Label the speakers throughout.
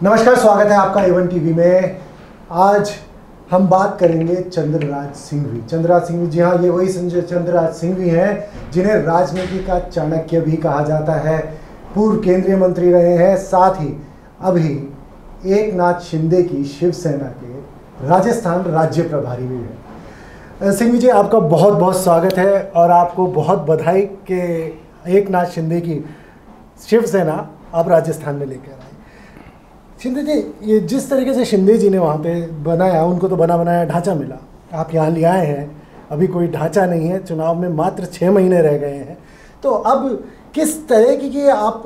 Speaker 1: नमस्कार, स्वागत है आपका A1 टीवी में। आज हम बात करेंगे चंद्रराज सिंघवी। चंद्रराज सिंघवी, जी हाँ, ये वही चंद्रराज सिंघवी हैं जिन्हें राजनीति का चाणक्य भी कहा जाता है। पूर्व केंद्रीय मंत्री रहे हैं, साथ ही अभी एकनाथ शिंदे की शिवसेना के राजस्थान राज्य प्रभारी भी हैं। सिंघवी जी, आपका बहुत बहुत स्वागत है और आपको बहुत बधाई कि एकनाथ शिंदे की शिवसेना आप राजस्थान में लेकर आए। शिंदे जी, ये जिस तरीके से शिंदे जी ने वहाँ पे बनाया, उनको तो बना बनाया ढांचा मिला, आप यहाँ ले आए हैं, अभी कोई ढांचा नहीं है, चुनाव में मात्र 6 महीने रह गए हैं, तो अब किस तरह की आप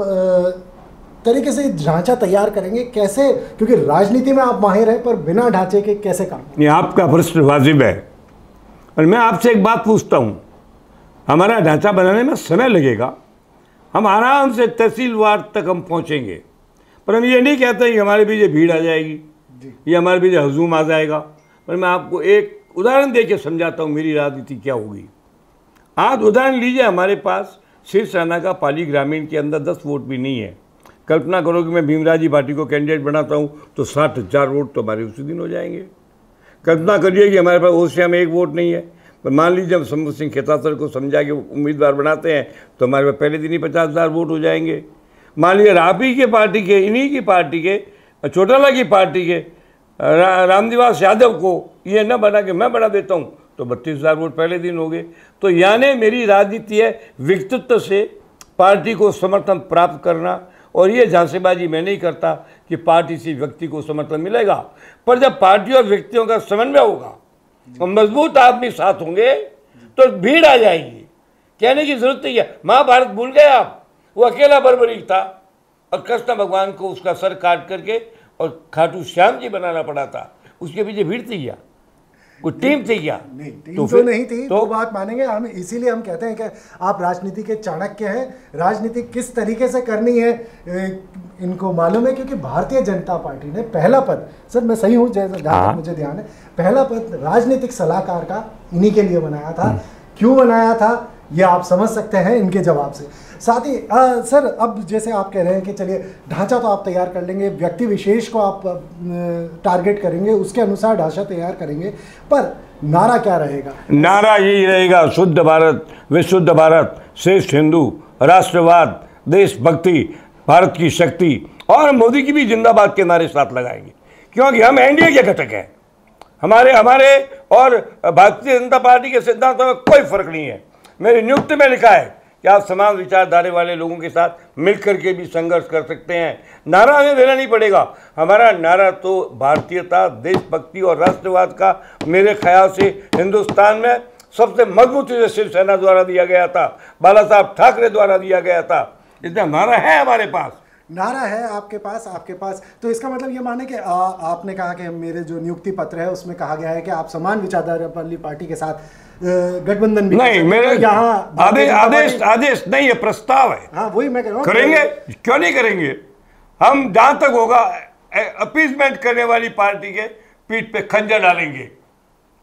Speaker 1: तरीके से ढांचा तैयार करेंगे, कैसे? क्योंकि राजनीति में आप माहिर हैं, पर बिना ढांचे के कैसे काम?
Speaker 2: ये आपका प्रश्न वाजिब है और मैं आपसे एक बात पूछता हूँ, हमारा ढांचा बनाने में समय लगेगा, हम आराम से तहसीलवार तक हम पहुँचेंगे, पर हम ये नहीं कहते कि हमारे बीच भीड़ आ जाएगी, ये हमारे बीच हजूम आ जाएगा। पर मैं आपको एक उदाहरण दे के समझाता हूँ मेरी राजनीति क्या होगी। आज उदाहरण लीजिए, हमारे पास शिवसेना का पाली ग्रामीण के अंदर 10 वोट भी नहीं है। कल्पना करो कि मैं भीमराव जी भाटी को कैंडिडेट बनाता हूँ तो 60,000 वोट तो हमारे उसी दिन हो जाएंगे। कल्पना करिए कि हमारे पास ओसिया में 1 वोट नहीं है, पर मान लीजिए हम शंभू सिंह खेतासर को समझा के उम्मीदवार बनाते हैं तो हमारे पास पहले दिन ही 50,000 वोट हो जाएंगे। मान लीजिए आप ही के पार्टी के, इन्हीं की पार्टी के, चौटाला की पार्टी के रामनिवास यादव को ये न बना के मैं बना देता हूँ तो 32,000 वोट पहले दिन हो गए। तो यानी मेरी राजनीति है व्यक्तित्व से पार्टी को समर्थन प्राप्त करना, और ये झांसेबाजी मैं नहीं करता कि पार्टी से व्यक्ति को समर्थन मिलेगा, पर जब पार्टी और व्यक्तियों का समन्वय होगा और मजबूत आदमी साथ होंगे तो भीड़ आ जाएगी। कहने की जरूरत नहीं है, महाभारत भूल गए आप, वो अकेला बर्बरीक था और कृष्ण भगवान को उसका सर काट करके और खाटू श्याम जी बनाना पड़ा था, उसके पीछे भीड़ थी क्या? कोई टीम थी क्या?
Speaker 1: नहीं, टीम तो नहीं थी, तो बात मानेंगे हम। इसीलिए हम कहते हैं कि आप राजनीति के चाणक्य हैं। राजनीति किस तरीके से करनी है इनको मालूम है, क्योंकि भारतीय जनता पार्टी ने पहला पद, सर मैं सही हूँ जैसा जहाँ तक मुझे ध्यान है, पहला पद राजनीतिक सलाहकार का इन्हीं के लिए बनाया था। क्यों बनाया था ये आप समझ सकते हैं इनके जवाब से। साथ ही सर, अब जैसे आप कह रहे हैं कि चलिए ढांचा तो आप तैयार कर लेंगे, व्यक्ति विशेष को आप टारगेट करेंगे, उसके अनुसार ढांचा तैयार करेंगे, पर नारा क्या रहेगा? नारा
Speaker 2: यही रहेगा, शुद्ध भारत, विशुद्ध भारत, श्रेष्ठ हिंदू, राष्ट्रवाद, देशभक्ति, भारत की शक्ति, और मोदी की भी जिंदाबाद के नारे साथ लगाएंगे, क्योंकि हम एनडीए के घटक हैं। हमारे और भारतीय जनता पार्टी के सिद्धांतों में कोई फर्क नहीं है। मेरी नियुक्ति में लिखा है कि आप समान विचारधारा वाले लोगों के साथ मिलकर के भी संघर्ष कर सकते हैं। नारा हमें देना नहीं पड़ेगा, हमारा नारा तो भारतीयता, देशभक्ति और राष्ट्रवाद का मेरे ख्याल से हिंदुस्तान में सबसे मजबूती से शिवसेना द्वारा दिया गया था, बाला साहब ठाकरे द्वारा दिया गया था। इसलिए नारा है हमारे पास,
Speaker 1: नारा है आपके पास। तो इसका मतलब ये माने कि आपने कहा कि मेरे जो नियुक्ति पत्र है उसमें कहा गया है कि आप समान विचारधारा वाली पार्टी के साथ गठबंधन भी
Speaker 2: नहीं, मेरे यहाँ आदेश नहीं है, प्रस्ताव है।
Speaker 1: हाँ, वही मैं कह रहा हूँ।
Speaker 2: करेंगे, क्यों नहीं करेंगे? हम जहां तक होगा अपीजमेंट करने वाली पार्टी के पीठ पे खंजर डालेंगे,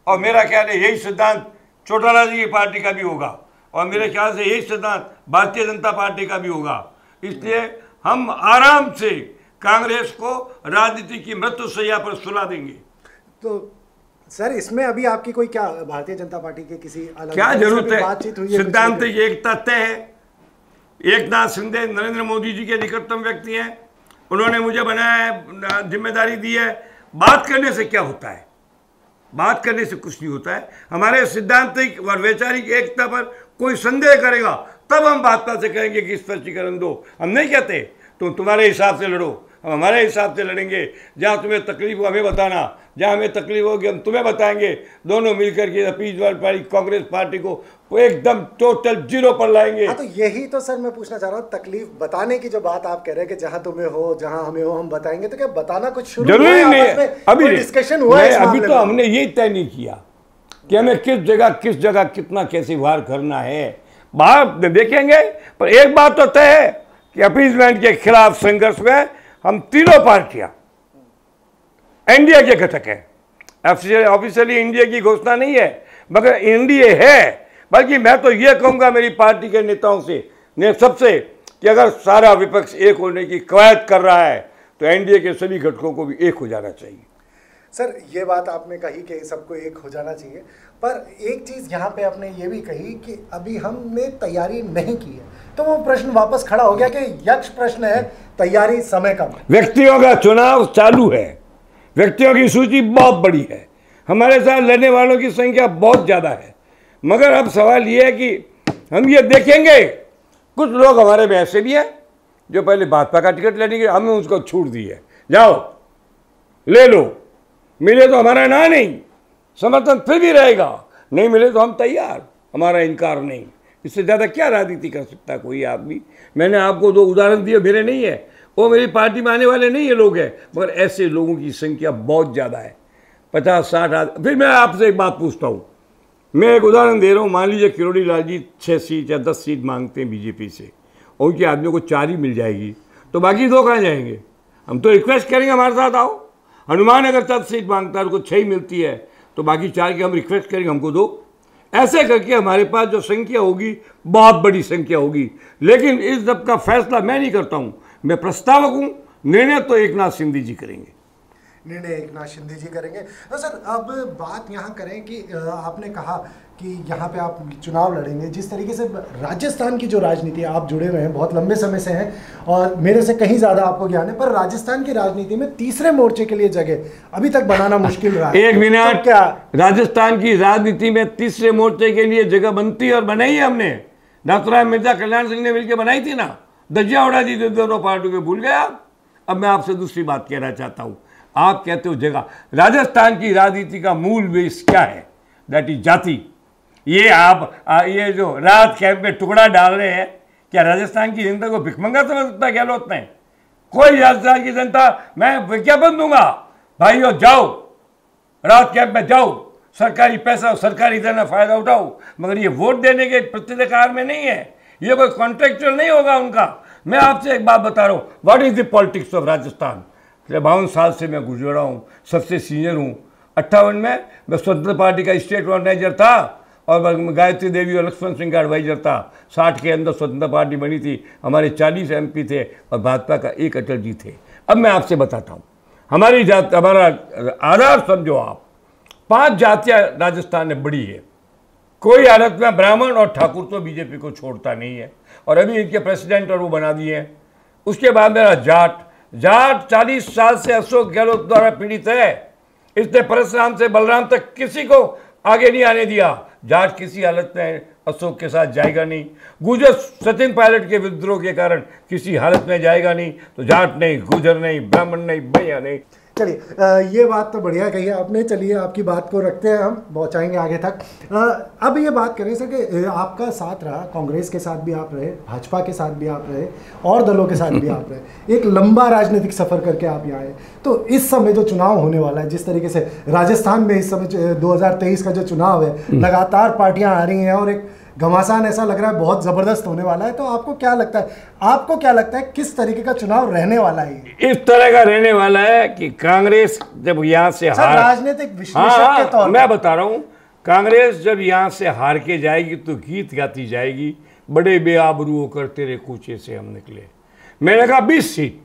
Speaker 2: और मेरा ख्याल है यही सिद्धांत चौटाला जी की पार्टी का भी होगा, और मेरे ख्याल से यही सिद्धांत भारतीय जनता पार्टी का भी होगा। इसलिए हम आराम से कांग्रेस को राजनीति की मृत्युशैया पर सुला देंगे।
Speaker 1: तो सर, इसमें अभी आपकी कोई क्या भारतीय जनता पार्टी के किसी अलग
Speaker 2: क्या जरूरत है?
Speaker 1: बातचीत हुई है?
Speaker 2: सिद्धांत एकता तय है। एकनाथ शिंदे नरेंद्र मोदी जी के निकटतम व्यक्ति हैं, उन्होंने मुझे बनाया है, जिम्मेदारी दी है। बात करने से क्या होता है? बात करने से कुछ नहीं होता है। हमारे सिद्धांतिक और वैचारिक एकता पर कोई संदेह करेगा तब हम भाजपा से कहेंगे कि स्पष्टीकरण दो। हम नहीं कहते तुम तुम्हारे हिसाब से लड़ो, हम हमारे हिसाब से लड़ेंगे। जहाँ तुम्हें तकलीफ हो हमें बताना, जहाँ हमें तकलीफ होगी हम तुम्हें बताएंगे। दोनों मिलकर के अपीजवाल पार्टी कांग्रेस पार्टी को एकदम टोटल 0 पर लाएंगे।
Speaker 1: हाँ, तो यही तो सर मैं पूछना चाह रहा हूँ, तकलीफ बताने की जो बात आप कह रहे हैं कि जहाँ तुम्हें हो, जहाँ हमें हो, हम बताएंगे, तो क्या बताना कुछ शुरू
Speaker 2: जरूरी नहीं? अभी
Speaker 1: डिस्कशन हुआ है?
Speaker 2: अभी तो हमने ये तय नहीं किया कि हमें किस जगह कितना कैसे वार करना है, बाहर देखेंगे। पर एक बात तो तय है कि अपीजमेंट के खिलाफ संघर्ष में हम तीनों पार्टियां एनडीए के घटक हैं। ऑफिशियली एनडीए की घोषणा नहीं है, मगर एनडीए है। बल्कि मैं तो ये कहूंगा मेरी पार्टी के नेताओं से सबसे कि अगर सारा विपक्ष एक होने की कवायद कर रहा है तो एनडीए के सभी घटकों को भी एक हो जाना चाहिए।
Speaker 1: सर ये बात आपने कही कि सबको एक हो जाना चाहिए, पर एक चीज़ यहाँ पे आपने ये भी कही कि अभी हमने तैयारी नहीं की है, तो वो प्रश्न वापस खड़ा हो गया कि यक्ष प्रश्न है, तैयारी समय कम।
Speaker 2: व्यक्तियों का चुनाव चालू है, व्यक्तियों की सूची बहुत बड़ी है, हमारे साथ लड़ने वालों की संख्या बहुत ज़्यादा है, मगर अब सवाल ये है कि हम ये देखेंगे, कुछ लोग हमारे में ऐसे भी हैं जो पहले भाजपा का टिकट लेने के हमने उसको छूट दी है, जाओ ले लो, मिले तो हमारा ना नहीं, समर्थन फिर भी रहेगा, नहीं मिले तो हम तैयार, हमारा इनकार नहीं। इससे ज़्यादा क्या राजनीति कर सकता है कोई आदमी। मैंने आपको 2 उदाहरण दिए, मेरे नहीं है, वो मेरी पार्टी में आने वाले नहीं है लोग हैं, मगर ऐसे लोगों की संख्या बहुत ज़्यादा है, 50-60 आदमी। फिर मैं आपसे एक बात पूछता हूँ, मैं एक उदाहरण दे रहा हूँ, मान लीजिए किरोड़ी लाल जी 6 सीट या 10 सीट मांगते हैं बीजेपी से, उनके आदमियों को 4 ही मिल जाएगी, तो बाकी 2 कहाँ जाएंगे। हम तो रिक्वेस्ट करेंगे हमारे साथ आओ। हनुमान अगर 10 सीट मांगता है, उनको 6 ही मिलती है, तो बाकी 4 की हम रिक्वेस्ट करेंगे हमको दो। ऐसे करके हमारे पास जो संख्या होगी बहुत बड़ी संख्या होगी। लेकिन इस सब का फैसला मैं नहीं करता हूँ, मैं प्रस्तावक हूँ, निर्णय तो एकनाथ शिंदे जी करेंगे।
Speaker 1: निर्णय एकनाथ शिंदे जी करेंगे। तो सर अब बात यहाँ करें कि आपने कहा कि यहाँ पे आप चुनाव लड़ेंगे, जिस तरीके से राजस्थान की जो राजनीति है, आप जुड़े हुए हैं, बहुत लंबे समय से हैं और मेरे से कहीं ज़्यादा आपको ज्ञान है, पर राजस्थान की राजनीति में तीसरे मोर्चे के लिए जगह अभी तक बनाना मुश्किल रहा है।
Speaker 2: एक मिनट,
Speaker 1: तो क्या
Speaker 2: राजस्थान की राजनीति में तीसरे मोर्चे के लिए जगह बनती और बनाई है हमने, डॉक्टर मिर्जा कल्याण सिंह ने मिलकर बनाई थी ना, धज्जियां उड़ा दी थी दोनों पार्टियों के, भूल गए आप। अब मैं आपसे दूसरी बात कहना चाहता हूँ, आप कहते हो जगह, राजस्थान की राजनीति का मूल बेस क्या है, दैट इज जाति। ये आप ये जो राहत कैंप में टुकड़ा डाल रहे हैं, क्या राजस्थान की जनता को भिखमंगा समझ सकता है गहलोत ने? कोई राजस्थान की जनता, मैं विज्ञापन दूंगा, भाइयों जाओ राहत कैंप में जाओ, सरकारी पैसा सरकारी देना फायदा उठाओ, मगर ये वोट देने के प्रतिकार में नहीं है, ये कोई कॉन्ट्रेक्चुअल नहीं होगा उनका। मैं आपसे एक बात बता रहा हूँ, what is the politics of Rajasthan. 52 साल से मैं गुजरा हूँ, सबसे सीनियर हूँ। 58 में मैं स्वतंत्र पार्टी का स्टेट ऑर्गेनाइजर था और गायत्री देवी और लक्ष्मण सिंह का एडवाइजर था। 60 के अंदर स्वतंत्र पार्टी बनी थी, हमारे 40 MP थे और भाजपा का 1 अटल जी थे। अब मैं आपसे बताता हूँ, हमारी जात, हमारा आधार समझो आप, 5 जातियाँ राजस्थान में बड़ी है, कोई हालत में ब्राह्मण और ठाकुर तो बीजेपी को छोड़ता नहीं है, और अभी इनके प्रेसिडेंट और वो बना दिए हैं। उसके बाद मेरा जाट 40 साल से अशोक गहलोत द्वारा पीड़ित है, इसने परशुराम से बलराम तक किसी को आगे नहीं आने दिया। जाट किसी हालत में अशोक के साथ जाएगा नहीं, गुर्जर सचिन पायलट के विद्रोह के कारण किसी हालत में जाएगा नहीं, तो जाट नहीं, गुर्जर नहीं, ब्राह्मण नहीं, भैया नहीं।
Speaker 1: चलिए ये बात तो बढ़िया कही आपने, चलिए आपकी बात को रखते हैं, हम पहुंचाएंगे आगे तक। अब ये बात करें सर कि आपका साथ रहा, कांग्रेस के साथ भी आप रहे, भाजपा के साथ भी आप रहे और दलों के साथ भी आप रहे, एक लंबा राजनीतिक सफर करके आप यहाँ आए। तो इस समय जो चुनाव होने वाला है, जिस तरीके से राजस्थान में इस समय 2023 का जो चुनाव है, लगातार पार्टियां आ रही हैं और एक घमासान ऐसा लग रहा है बहुत जबरदस्त होने वाला है, तो आपको क्या लगता है किस तरीके का चुनाव रहने वाला है?
Speaker 2: इस तरह का रहने वाला है कि कांग्रेस जब यहाँ से हार,
Speaker 1: राजनीतिक विश्लेषक के तौर पर
Speaker 2: मैं बता रहा हूँ, कांग्रेस जब यहाँ से हार के जाएगी तो गीत गाती जाएगी, बड़े बेआबरू होकर तेरे कूचे से हम निकले। मैंने कहा 20 सीट,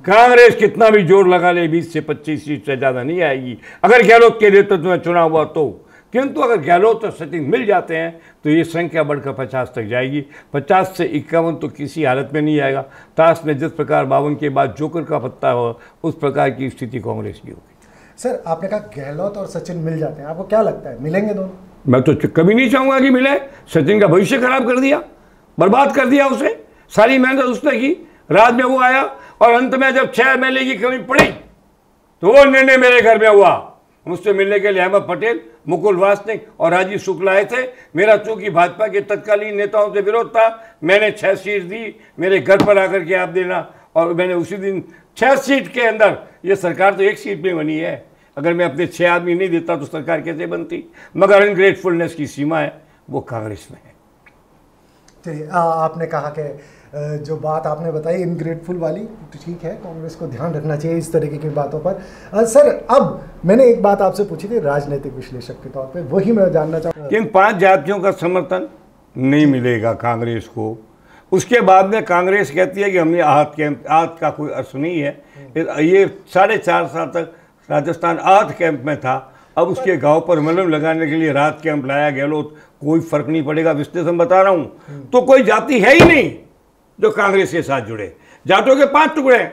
Speaker 2: कांग्रेस कितना भी जोर लगा ले 20 से 25 सीट से ज़्यादा नहीं आएगी अगर गहलोत के नेतृत्व में चुनाव हुआ तो। किंतु अगर गहलोत और सचिन मिल जाते हैं तो ये संख्या बढ़कर 50 तक जाएगी। 50 से 51 तो किसी हालत में नहीं आएगा। ताश में जिस प्रकार 52 के बाद जोकर का पत्ता हो, उस प्रकार की स्थिति कांग्रेस की होगी।
Speaker 1: सर आपने कहा गहलोत और सचिन मिल जाते हैं, आपको क्या लगता है मिलेंगे दोनों?
Speaker 2: मैं तो कभी नहीं चाहूँगा कि मिले। सचिन का भविष्य खराब कर दिया, बर्बाद कर दिया उसे, सारी मेहनत उसने की, राज में वो आया और अंत में जब 6 MLA की कमी पड़ी तो वो निर्णय मेरे घर में हुआ। मुझसे मिलने के लिए अहमद पटेल, मुकुल वासनिक और राजीव शुक्ला आए थे। मेरा चूंकि भाजपा के तत्कालीन नेताओं से विरोध था, मैंने 6 सीट दी, मेरे घर पर आकर के आप देना, और मैंने उसी दिन 6 सीट के अंदर, ये सरकार तो 1 सीट में बनी है, अगर मैं अपने 6 आदमी नहीं देता तो सरकार कैसे बनती। मगर अनग्रेटफुलनेस की सीमा है, वो कांग्रेस में है।
Speaker 1: चलिए आपने कहा कि जो बात आपने बताई इनग्रेटफुल वाली, तो ठीक है, कांग्रेस को ध्यान रखना चाहिए इस तरीके की बातों पर। सर अब मैंने एक बात आपसे पूछी थी राजनीतिक विश्लेषक के तौर पे, वही मैं जानना चाहूँगा।
Speaker 2: इन 5 जातियों का समर्थन नहीं मिलेगा कांग्रेस को। उसके बाद में कांग्रेस कहती है कि हमने आहत का कोई अर्थ नहीं है। ये 4.5 साल तक राजस्थान आहत कैंप में था, अब उसके गांव पर मलम लगाने के लिए राहत कैंप लाया गहलोत, कोई फर्क नहीं पड़ेगा। विश्लेषण बता रहा हूँ। तो कोई जाति है ही नहीं जो कांग्रेस के साथ जुड़े। जाटों के 5 टुकड़े हैं,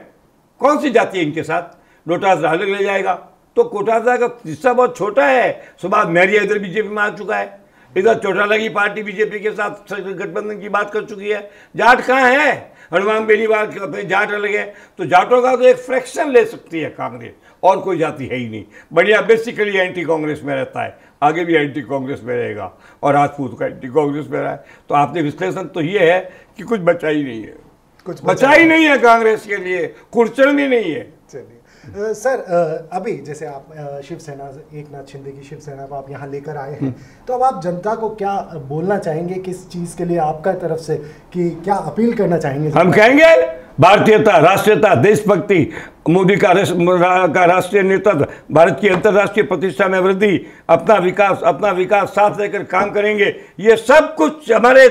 Speaker 2: कौन सी जाति है इनके साथ? लोटास अलग ले जाएगा तो कोटासा का हिस्सा बहुत छोटा है। सुभाष मैरिया इधर बीजेपी में आ चुका है, इधर चौटाला की पार्टी बीजेपी के साथ गठबंधन की बात कर चुकी है। जाट कहाँ है? हनुमान बेनीवाल के जाट अलग है, तो जाटों का तो एक फ्रैक्शन ले सकती है कांग्रेस, और कोई जाति है ही नहीं। बढ़िया बेसिकली एंटी कांग्रेस में रहता है, आगे भी एंटी कांग्रेस में रहेगा, और राजपूत का एंटी कांग्रेस में रहा है। तो आपने विश्लेषण तो ये है कि कुछ बचा ही नहीं है, कुछ बचा ही नहीं है कांग्रेस के लिए, कुर्चन भी नहीं है।
Speaker 1: चलिए सर, अभी जैसे आप शिवसेना, एकनाथ शिंदे की शिवसेना को आप यहाँ लेकर आए हैं, तो अब आप जनता को क्या बोलना चाहेंगे, किस चीज़ के लिए आपका तरफ से कि क्या अपील करना चाहेंगे?
Speaker 2: हम कहेंगे भारतीयता, राष्ट्रीयता, देशभक्ति, मोदी का राष्ट्रीय नेतृत्व, भारत की अंतर्राष्ट्रीय प्रतिष्ठा में वृद्धि, अपना विकास साथ लेकर काम करेंगे। ये सब कुछ हमारे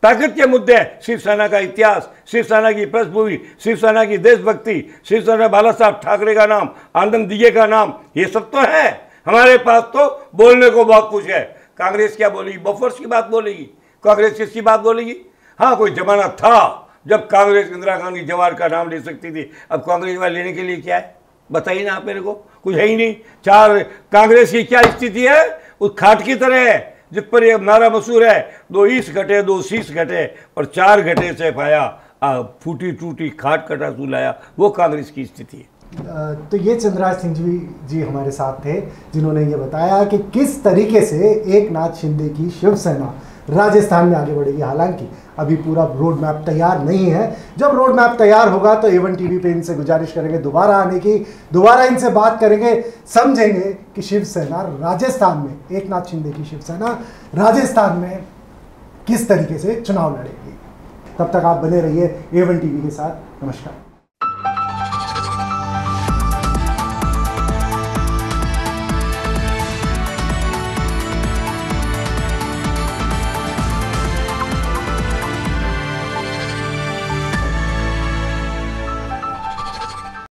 Speaker 2: ताकत के मुद्दे हैं। शिवसेना का इतिहास, शिवसेना की पृष्ठभूमि, शिवसेना की देशभक्ति, शिवसेना बाला साहब ठाकरे का नाम, आनंद दिगे का नाम, ये सब तो है हमारे पास। तो बोलने को बहुत कुछ है। कांग्रेस क्या बोलेगी? बफर्स की बात बोलेगी। कांग्रेस किसकी बात बोलेगी? हाँ, कोई जमाना था जब कांग्रेस इंदिरा गांधी जवाहर का नाम ले सकती थी। अब कांग्रेस वाले लेने के लिए क्या है बताइए ना आप मेरे को, कुछ है ही नहीं। कांग्रेस की क्या स्थिति है? उस खाट की तरह है जिस पर यह नारा मशहूर है, 2 ईंच घटे 2 शीश घटे और 4 घटे से पाया, फूटी टूटी खाट कटा तू लाया। वो कांग्रेस की स्थिति है।
Speaker 1: तो ये चंद्रराज सिंह जी हमारे साथ थे, जिन्होंने ये बताया कि किस तरीके से एकनाथ शिंदे की शिवसेना राजस्थान में आगे बढ़ेगी। हालांकि अभी पूरा रोड मैप तैयार नहीं है। जब रोड मैप तैयार होगा तो A1 टीवी पे इनसे गुजारिश करेंगे दोबारा आने की, दोबारा इनसे बात करेंगे, समझेंगे कि शिवसेना राजस्थान में, एकनाथ शिंदे की शिवसेना राजस्थान में किस तरीके से चुनाव लड़ेगी। तब तक आप बने रहिए A1 टीवी के साथ। नमस्कार।